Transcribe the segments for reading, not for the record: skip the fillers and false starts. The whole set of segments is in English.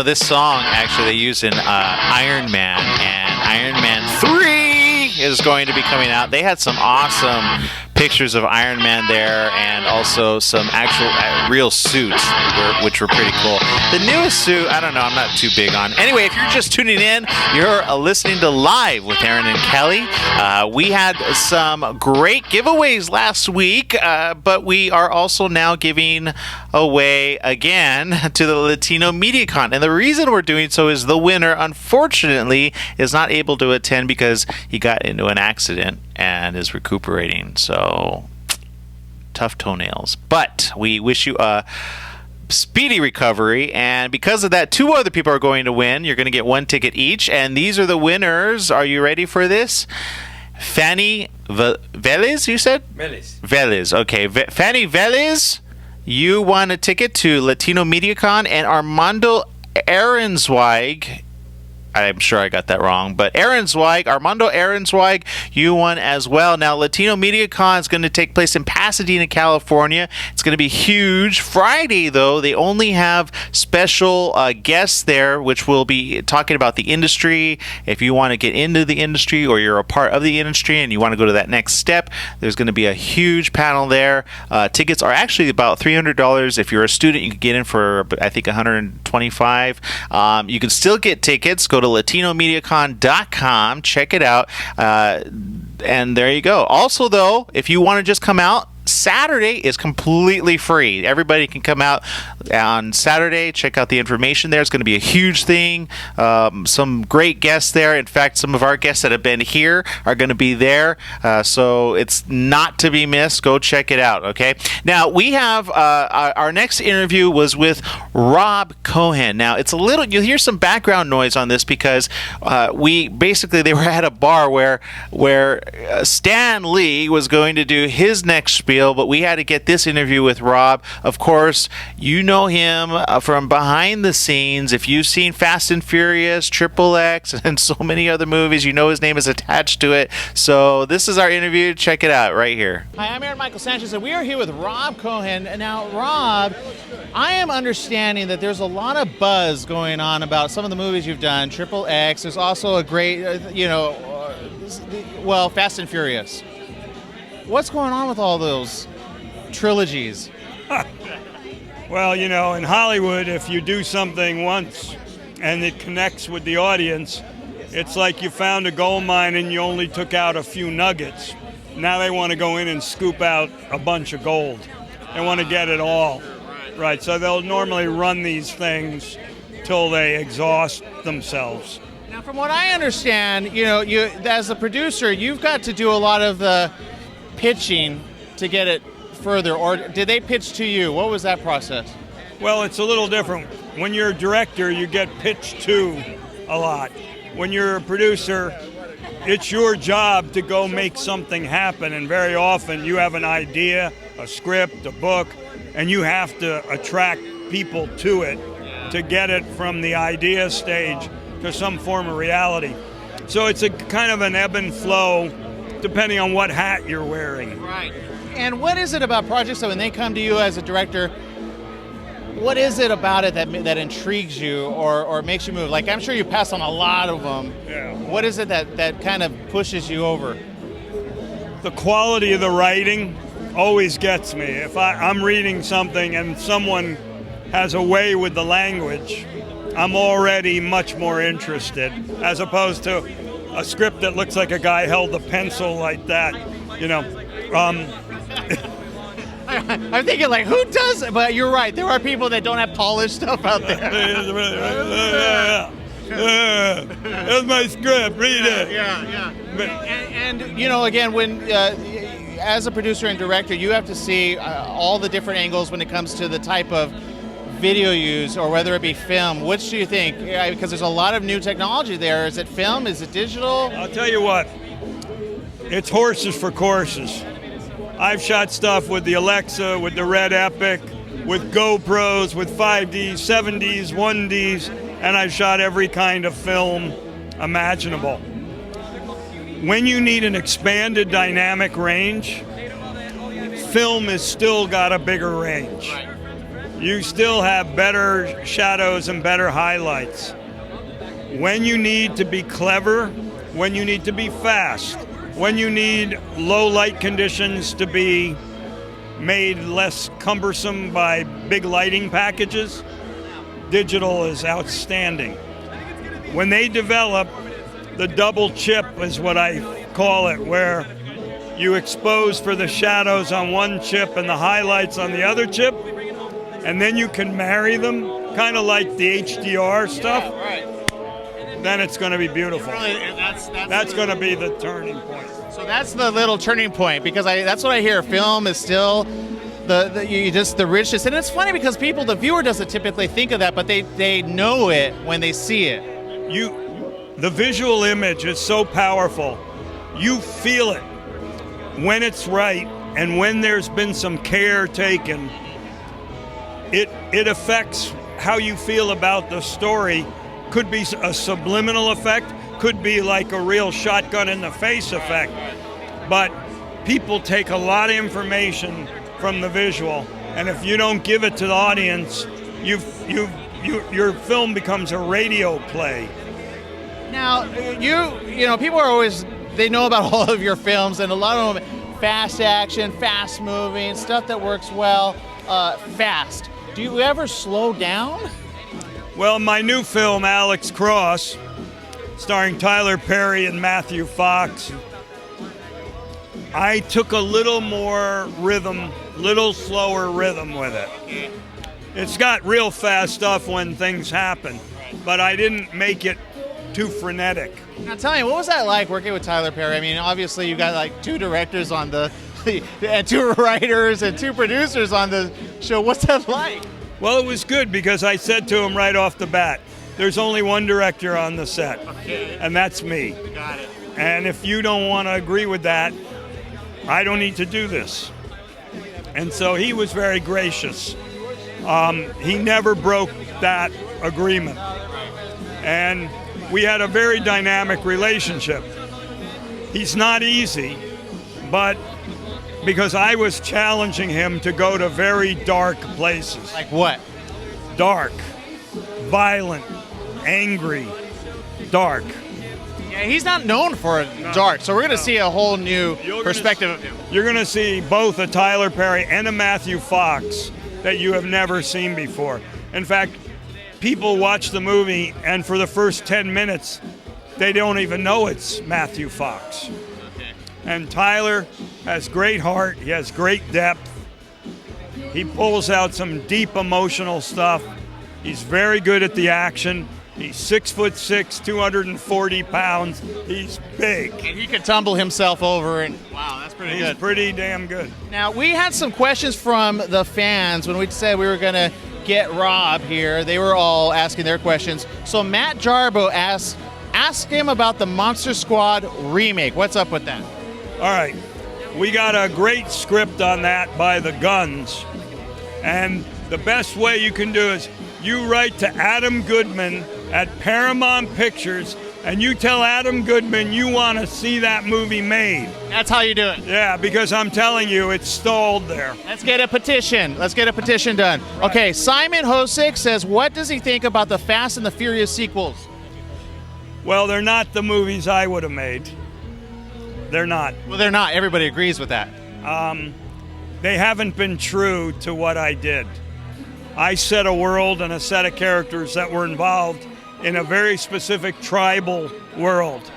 This song actually they use in Iron Man, and Iron Man 3 is going to be coming out. They had some awesome pictures of Iron Man there, and also some actual real suits, which were pretty cool. The newest suit, I don't know, I'm not too big on. Anyway, if you're just tuning in, you're listening to Live with Aaron and Kelly. We had some great giveaways last week, but we are also now giving away again to the Latino MediaCon. And the reason we're doing so is the winner, unfortunately, is not able to attend because he got into an accident and is recuperating. So, tough toenails. But we wish you a speedy recovery, and because of that, 2 other people are going to win. You're going to get 1 ticket each, and these are the winners. Are you ready for this? Fanny Velez, you said? Velez. Okay. Fanny Velez, you won a ticket to Latino MediaCon, and Armando Ahrensweig, I'm sure I got that wrong, but Armando Ahrensweig, you won as well. Now, Latino MediaCon is going to take place in Pasadena, California. It's going to be huge. Friday, though, they only have special guests there, which will be talking about the industry. If you want to get into the industry or you're a part of the industry and you want to go to that next step, there's going to be a huge panel there. Tickets are actually about $300. If you're a student, you can get in for, I think, $125. You can still get tickets. Go to latinomediacon.com, check it out, and there you go. Also, though, if you want to just come out, Saturday is completely free. Everybody can come out on Saturday. Check out the information there. It's going to be a huge thing. Some great guests there. In fact, some of our guests that have been here are going to be there. So it's not to be missed. Go check it out, okay? Now, we have our next interview was with Rob Cohen. Now, it's a little, you'll hear some background noise on this because they were at a bar where Stan Lee was going to do his next spiel, but we had to get this interview with Rob. Of course, you know him from behind the scenes. If you've seen Fast and Furious, Triple X, and so many other movies, you know his name is attached to it. So this is our interview. Check it out right here. Hi, I'm Aaron Michael Sanchez, and we are here with Rob Cohen. Now, Rob, I am understanding that there's a lot of buzz going on about some of the movies you've done. Triple X. There's also a great, Fast and Furious. What's going on with all those trilogies? Well, in Hollywood, if you do something once and it connects with the audience, it's like you found a gold mine and you only took out a few nuggets. Now they want to go in and scoop out a bunch of gold. They want to get it all. Right, so they'll normally run these things till they exhaust themselves. Now, from what I understand, you as a producer, you've got to do a lot of the pitching to get it further, or did they pitch to you? What was that process? Well, it's a little different. When you're a director, you get pitched to a lot. When you're a producer, it's your job to go make something happen, and very often you have an idea, a script, a book, and you have to attract people to it to get it from the idea stage to some form of reality. So it's a kind of an ebb and flow depending on what hat you're wearing. Right. And what is it about projects that when they come to you as a director, what is it about it that intrigues you or makes you move? Like, I'm sure you pass on a lot of them. Yeah. What is it that kind of pushes you over? The quality of the writing always gets me. If I'm reading something and someone has a way with the language, I'm already much more interested, as opposed to a script that looks like a guy held a pencil like that, I'm thinking, like, who does it? But you're right. There are people that don't have polished stuff out there. That's my script. Read it. Yeah. And again, when as a producer and director, you have to see all the different angles when it comes to the type of video use or whether it be film. Which do you think? Because there's a lot of new technology there. Is it film? Is it digital? I'll tell you what. It's horses for courses. I've shot stuff with the Alexa, with the Red Epic, with GoPros, with 5Ds, 7Ds, 1Ds, and I've shot every kind of film imaginable. When you need an expanded dynamic range, film has still got a bigger range. you still have better shadows and better highlights. When you need to be clever, when you need to be fast, when you need low light conditions to be made less cumbersome by big lighting packages, digital is outstanding. When they develop the double chip is what I call it, where you expose for the shadows on one chip and the highlights on the other chip, and then you can marry them, kind of like the HDR stuff, then it's going to be beautiful. That's going to be the turning point. So that's the little turning point, because that's what I hear. Film is still the richness, and it's funny because the viewer doesn't typically think of that, but they know it when they see it. The visual image is so powerful. You feel it when it's right, and when there's been some care taken, it affects how you feel about the story. Could be a subliminal effect, could be like a real shotgun in the face effect. But people take a lot of information from the visual, and if you don't give it to the audience, your film becomes a radio play. Now, people are always, they know about all of your films, and a lot of them, fast action, fast moving, stuff that works well, fast. Do you ever slow down? Well, my new film, Alex Cross, starring Tyler Perry and Matthew Fox, I took a little more rhythm, little slower rhythm with it. It's got real fast stuff when things happen, but I didn't make it too frenetic. Now tell me, what was that like working with Tyler Perry? I mean, obviously you got like 2 directors on and 2 writers and 2 producers on the show. What's that like? Well, it was good because I said to him right off the bat, there's only one director on the set, and that's me. Got it. And if you don't want to agree with that, I don't need to do this. And so he was very gracious. He never broke that agreement. And we had a very dynamic relationship. He's not easy, but because I was challenging him to go to very dark places. Like what? Dark, violent, angry, dark. Yeah, he's not known for dark, so we're going to see a whole new perspective of him. You're going to see both a Tyler Perry and a Matthew Fox that you have never seen before. In fact, people watch the movie, and for the first 10 minutes, they don't even know it's Matthew Fox. And Tyler has great heart. He has great depth. He pulls out some deep emotional stuff. He's very good at the action. He's 6'6", 240 pounds. He's big. And he could tumble himself over, and wow, that's pretty good. He's pretty damn good. Now, we had some questions from the fans when we said we were going to get Rob here. They were all asking their questions. So Matt Jarbo ask him about the Monster Squad remake. What's up with that? All right. We got a great script on that by the Guns. And the best way you can do is you write to Adam Goodman at Paramount Pictures, and you tell Adam Goodman you want to see that movie made. That's how you do it. Yeah, because I'm telling you, it's stalled there. Let's get a petition. Let's get a petition done. Right. Okay, Simon Hosick says, what does he think about the Fast and the Furious sequels? Well, they're not the movies I would have made. They're not. Well, they're not. Everybody agrees with that. They haven't been true to what I did. I set a world and a set of characters that were involved in a very specific tribal world.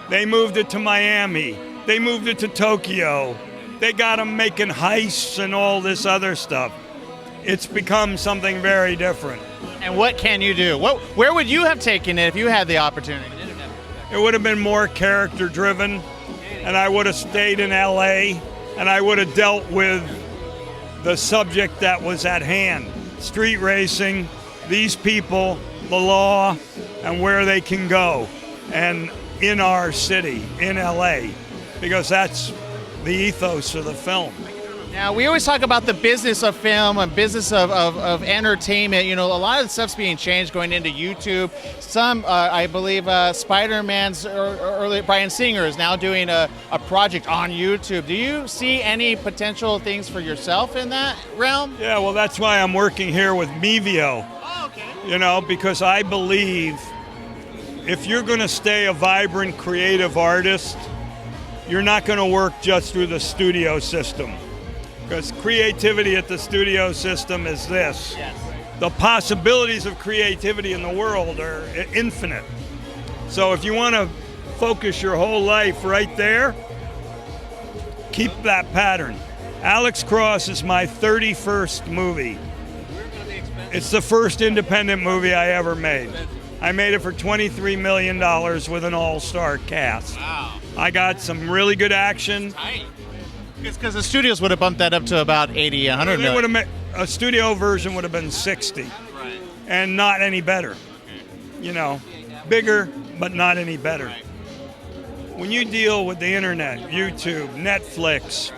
They moved it to Miami. They moved it to Tokyo. They got them making heists and all this other stuff. It's become something very different. And what can you do? Where would you have taken it if you had the opportunity? It would have been more character-driven, and I would have stayed in L.A., and I would have dealt with the subject that was at hand. Street racing, these people, the law, and where they can go. And in our city, in L.A., because that's the ethos of the film. Now, we always talk about the business of film and business of entertainment. You know, a lot of the stuff's being changed going into YouTube. Some, I believe, Spider-Man's early Bryan Singer is now doing a project on YouTube. Do you see any potential things for yourself in that realm? Yeah, well, that's why I'm working here with Mevio. Oh, okay. You know, because I believe if you're going to stay a vibrant, creative artist, you're not going to work just through the studio system. Because creativity at the studio system is this. Yes. The possibilities of creativity in the world are infinite. So if you want to focus your whole life right there, keep that pattern. Alex Cross is my 31st movie. It's the first independent movie I ever made. I made it for $23 million with an all-star cast. Wow. I got some really good action. Tight. Because the studios would have bumped that up to about 80, 100 They would million. have a studio version would have been 60, Right. and not any better. You know, bigger but not any better. When you deal with the internet, YouTube, Netflix,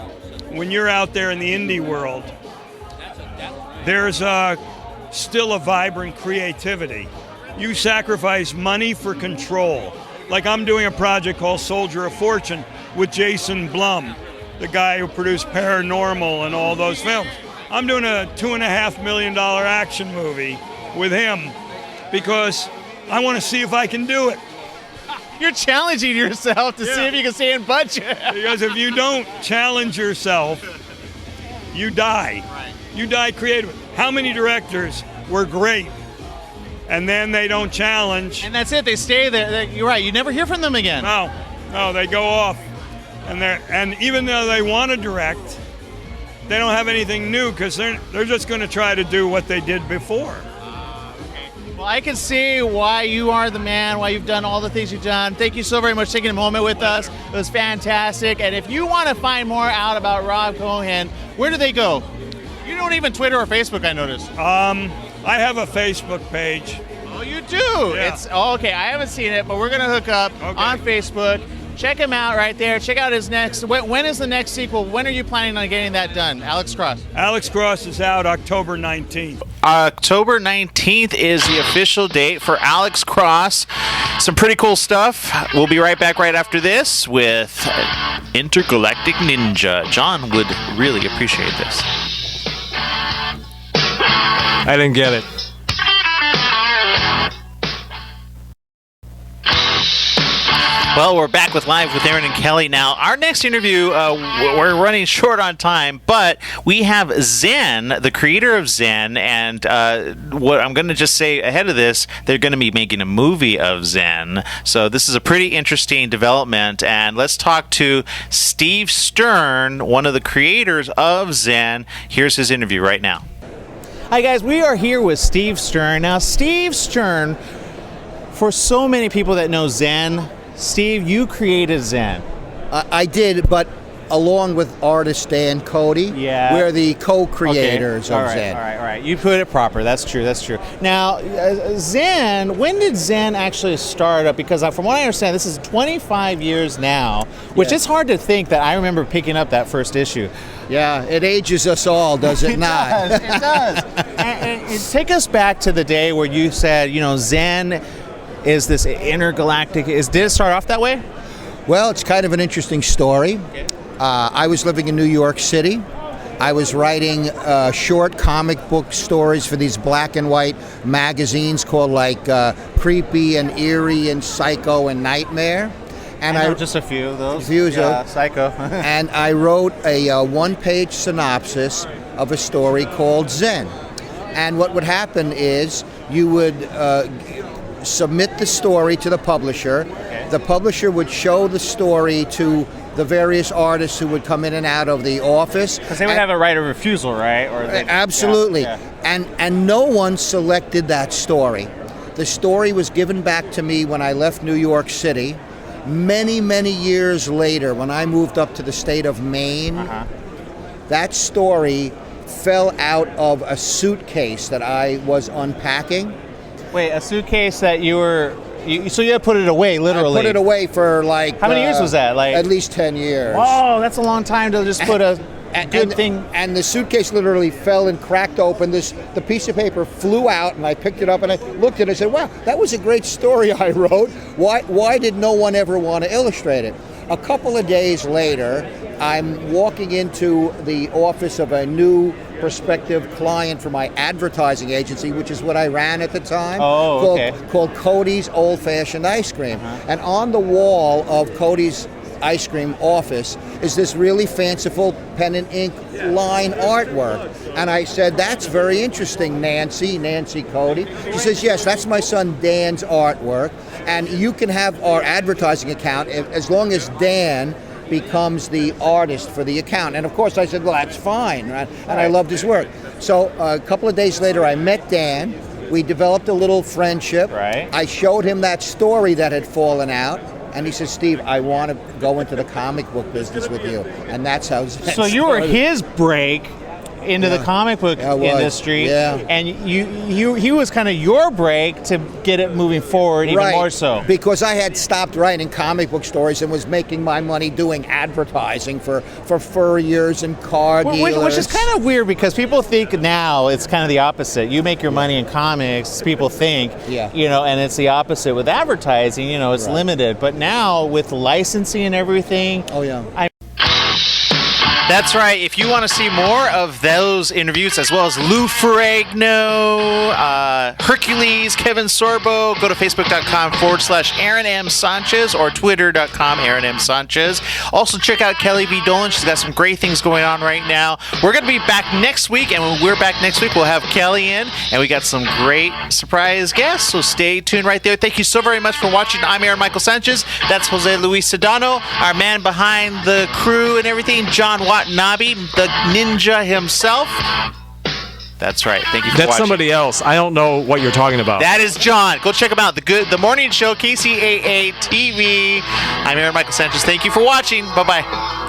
when you're out there in the indie world, there's still a vibrant creativity. You sacrifice money for control. Like I'm doing a project called Soldier of Fortune with Jason Blum, the guy who produced Paranormal and all those films. I'm doing a $2.5 million action movie with him because I want to see if I can do it. You're challenging yourself to see Yeah. if you can stay in budget. Because if you don't challenge yourself, you die. Right. You die creative. How many directors were great and then they don't challenge? And that's it. They stay there. You're right. You never hear from them again. No, they go off. And even though they want to direct, they don't have anything new because they're just going to try to do what they did before. Well, I can see why you are the man, why you've done all the things you've done. Thank you so very much for taking a moment with us. It was fantastic. And if you want to find more out about Rob Cohen, where do they go? You don't even Twitter or Facebook, I noticed. I have a Facebook page. Oh, you do? Yeah. It's okay. I haven't seen it, but we're going to hook up on Facebook. Check him out right there. Check out his next. When is the next sequel? When are you planning on getting that done? Alex Cross. Alex Cross is out October 19th. October 19th is the official date for Alex Cross. Some pretty cool stuff. We'll be right back right after this with Intergalactic Ninja. John would really appreciate this. I didn't get it. Well, we're back with Live with Aaron and Kelly. Now, our next interview, we're running short on time, but we have Zen, the creator of Zen, and what I'm going to just say ahead of this, they're going to be making a movie of Zen. So this is a pretty interesting development, and let's talk to Steve Stern, one of the creators of Zen. Here's his interview right now. Hi, guys. We are here with Steve Stern. Now, Steve Stern, for so many people that know Zen, Steve, you created Zen. I did, but along with artist Dan Cody, Yeah. we're the co-creators All of right, Zen. All right. You put it proper. That's true. Now, Zen, when did Zen actually start up? Because from what I understand, this is 25 years now, which Yeah. is hard to think that I remember picking up that first issue. Yeah, it ages us all, does it not? It does. and take us back to the day where you said, Zen is this intergalactic. Did it start off that way? Well, it's kind of an interesting story. I was living in New York City. I was writing short comic book stories for these black and white magazines called Creepy and Eerie and Psycho and Nightmare. And I know just a few of those. Psycho. And I wrote a one-page synopsis of a story called Zen. And what would happen is you would submit the story to the publisher. Okay. The publisher would show the story to the various artists who would come in and out of the office. Because they would have a right of refusal, right? Absolutely. Yeah. And no one selected that story. The story was given back to me when I left New York City. Many, many years later, when I moved up to the state of Maine, that story fell out of a suitcase that I was unpacking. Wait, a suitcase that you were... So you had to put it away, literally. I put it away for How many years was that? At least 10 years. Oh, that's a long time to just put a good thing. And the suitcase literally fell and cracked open. The piece of paper flew out, and I picked it up and I looked at it and said, wow, that was a great story I wrote. Why did no one ever want to illustrate it? A couple of days later, I'm walking into the office of a new prospective client for my advertising agency, which is what I ran at the time, called Cody's Old Fashioned Ice Cream. And on the wall of Cody's ice cream office is this really fanciful pen and ink line artwork. And I said, that's very interesting, Nancy Cody. She says, yes, that's my son Dan's artwork, and you can have our advertising account as long as Dan becomes the artist for the account. And of course I said, well, that's fine, right? And I loved his work. So a couple of days later I met Dan. We developed a little friendship. Right. I showed him that story that had fallen out. And he says, Steve, I want to go into the comic book business with you. And that's how Zen So you were his break into the comic book industry. Yeah. And he was kind of your break to get it moving forward even more so. Because I had stopped writing comic book stories and was making my money doing advertising for furriers and car dealers. Which is kind of weird because people think now it's kind of the opposite. You make your money in comics, people think, and it's the opposite with advertising, it's limited. But now with licensing and everything, That's right. If you want to see more of those interviews, as well as Lou Ferrigno, Hercules, Kevin Sorbo, go to facebook.com/Aaron M. Sanchez or twitter.com Aaron M. Sanchez. Also, check out Kelly V. Dolan. She's got some great things going on right now. We're going to be back next week, and when we're back next week, we'll have Kelly in, and we got some great surprise guests, so stay tuned right there. Thank you so very much for watching. I'm Aaron Michael Sanchez. That's Jose Luis Sedano, our man behind the crew and everything, John Watanabe, the ninja himself. That's right. Thank you for watching. That's somebody else. I don't know what you're talking about. That is John. Go check him out. The morning show, KCAA TV. I'm Aaron Michael Sanchez. Thank you for watching. Bye-bye.